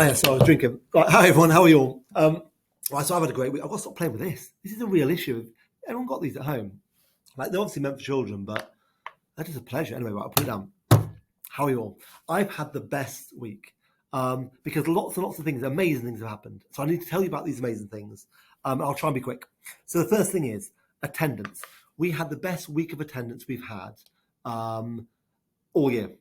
Oh, yeah, so I was drinking. Right, hi everyone, how are you all? Right, so I've had a great week. I've got to stop playing with this. This is a real issue. Everyone got these at home. Like they're obviously meant for children, but that is a pleasure. Anyway, right, I'll put it down. How are you all? I've had the best week because lots and lots of things, amazing things have happened. So I need to tell you about these amazing things. I'll try and be quick. So the first thing is attendance. We had the best week of attendance we've had all year.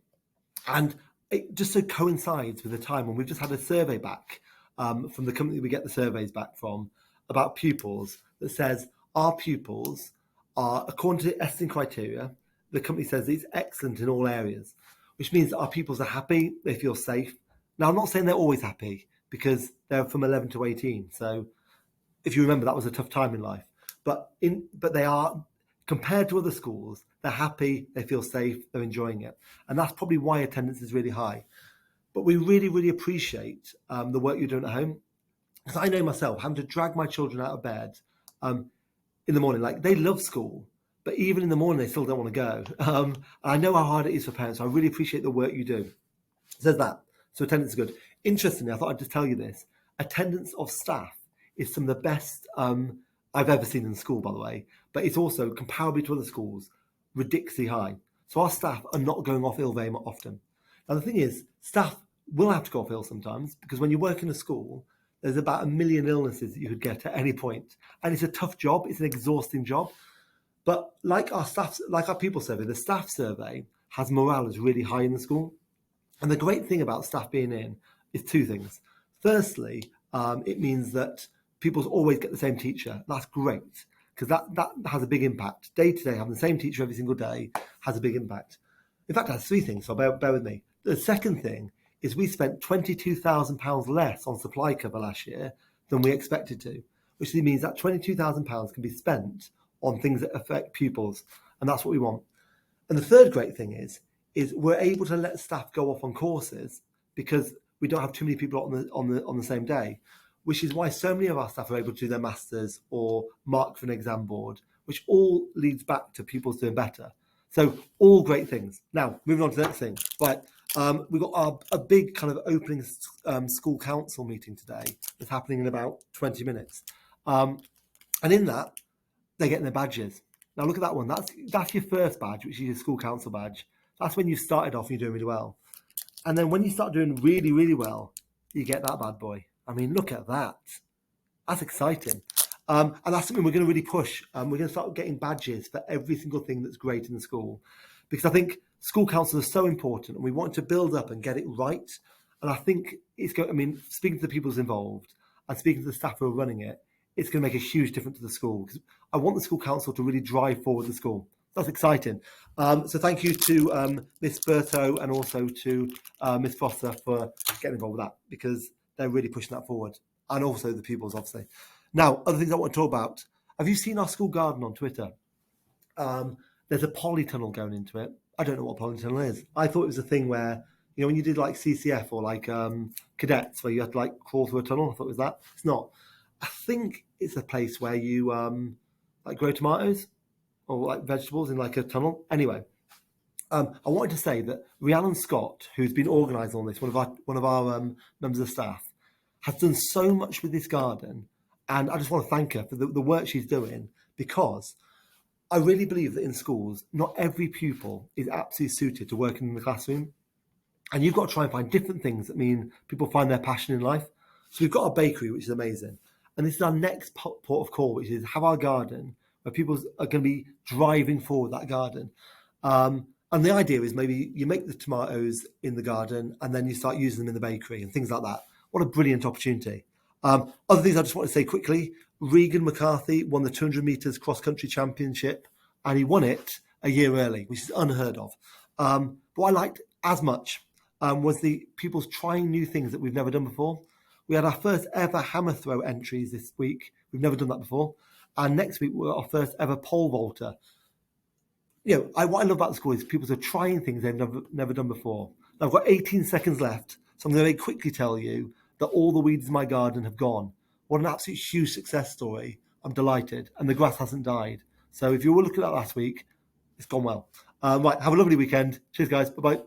And it just so coincides with the time when we've just had a survey back from the company we get the surveys back from about pupils that says our pupils are, according to Eston criteria, the company says it's excellent in all areas, which means that our pupils are happy, they feel safe. Now, I'm not saying they're always happy because they're from 11 to 18. So if you remember, that was a tough time in life. But they are, compared to other schools, they're happy, they feel safe, they're enjoying it. And that's probably why attendance is really high. But we really, really appreciate the work you're doing at home. Because I know myself, having to drag my children out of bed in the morning, like they love school, but even in the morning, they still don't want to go. I know how hard it is for parents. So I really appreciate the work you do. It says that. So attendance is good. Interestingly, I thought I'd just tell you this. Attendance of staff is some of the best I've ever seen in school, by the way. But it's also, comparably to other schools, ridiculously high. So our staff are not going off ill very often. Now, the thing is, staff will have to go off ill sometimes because when you work in a school, there's about 1 million illnesses that you could get at any point. And it's a tough job. It's an exhausting job. But like our people survey, the staff survey has morale is really high in the school. And the great thing about staff being in is two things. Firstly, it means that pupils always get the same teacher. That's great because that has a big impact. Day to day, having the same teacher every single day has a big impact. In fact, it has three things, so bear with me. The second thing is we spent £22,000 less on supply cover last year than we expected to, which means that £22,000 can be spent on things that affect pupils, and that's what we want. And the third great thing is we're able to let staff go off on courses because we don't have too many people on the same day, which is why so many of our staff are able to do their masters or mark for an exam board, which all leads back to pupils doing better. So all great things. Now, moving on to the next thing. Right, we've got a big kind of opening school council meeting today that's happening in about 20 minutes. And in that, they're getting their badges. Now look at that one. That's your first badge, which is your school council badge. That's when you started off and you're doing really well. And then when you start doing really, really well, you get that bad boy. I mean, look at that. That's exciting. And that's something we're going to really push. We're going to start getting badges for every single thing that's great in the school. Because I think school councils are so important and we want to build up and get it right. And I think speaking to the people involved and speaking to the staff who are running it, it's going to make a huge difference to the school. Because I want the school council to really drive forward the school. That's exciting. So thank you to Miss Berto and also to Miss Foster for getting involved with that because they're really pushing that forward. And also the pupils, obviously. Now, other things I want to talk about. Have you seen our school garden on Twitter? There's a polytunnel going into it. I don't know what a polytunnel is. I thought it was a thing where, when you did like CCF or like cadets where you had to like crawl through a tunnel. I thought it was that. It's not. I think it's a place where you like grow tomatoes or like vegetables in like a tunnel. Anyway, I wanted to say that Rhiannon Scott, who's been organising all this, one of our members of staff, has done so much with this garden. And I just want to thank her for the work she's doing because I really believe that in schools, not every pupil is absolutely suited to working in the classroom. And you've got to try and find different things that mean people find their passion in life. So we've got a bakery, which is amazing. And this is our next port of call, which is have our garden, where people are going to be driving forward that garden. And the idea is maybe you make the tomatoes in the garden and then you start using them in the bakery and things like that. What a brilliant opportunity. Other things I just want to say quickly, Regan McCarthy won the 200 metres cross-country championship and he won it a year early, which is unheard of. But what I liked as much was the pupils trying new things that we've never done before. We had our first ever hammer throw entries this week. We've never done that before. And next week, we're our first ever pole vaulter. What I love about the school is people are trying things they've never done before. Now, I've got 18 seconds left, so I'm going to very quickly tell you that all the weeds in my garden have gone. What an absolute huge success story. I'm delighted. And the grass hasn't died. So if you were looking at that last week, it's gone well. Right, have a lovely weekend. Cheers, guys. Bye-bye.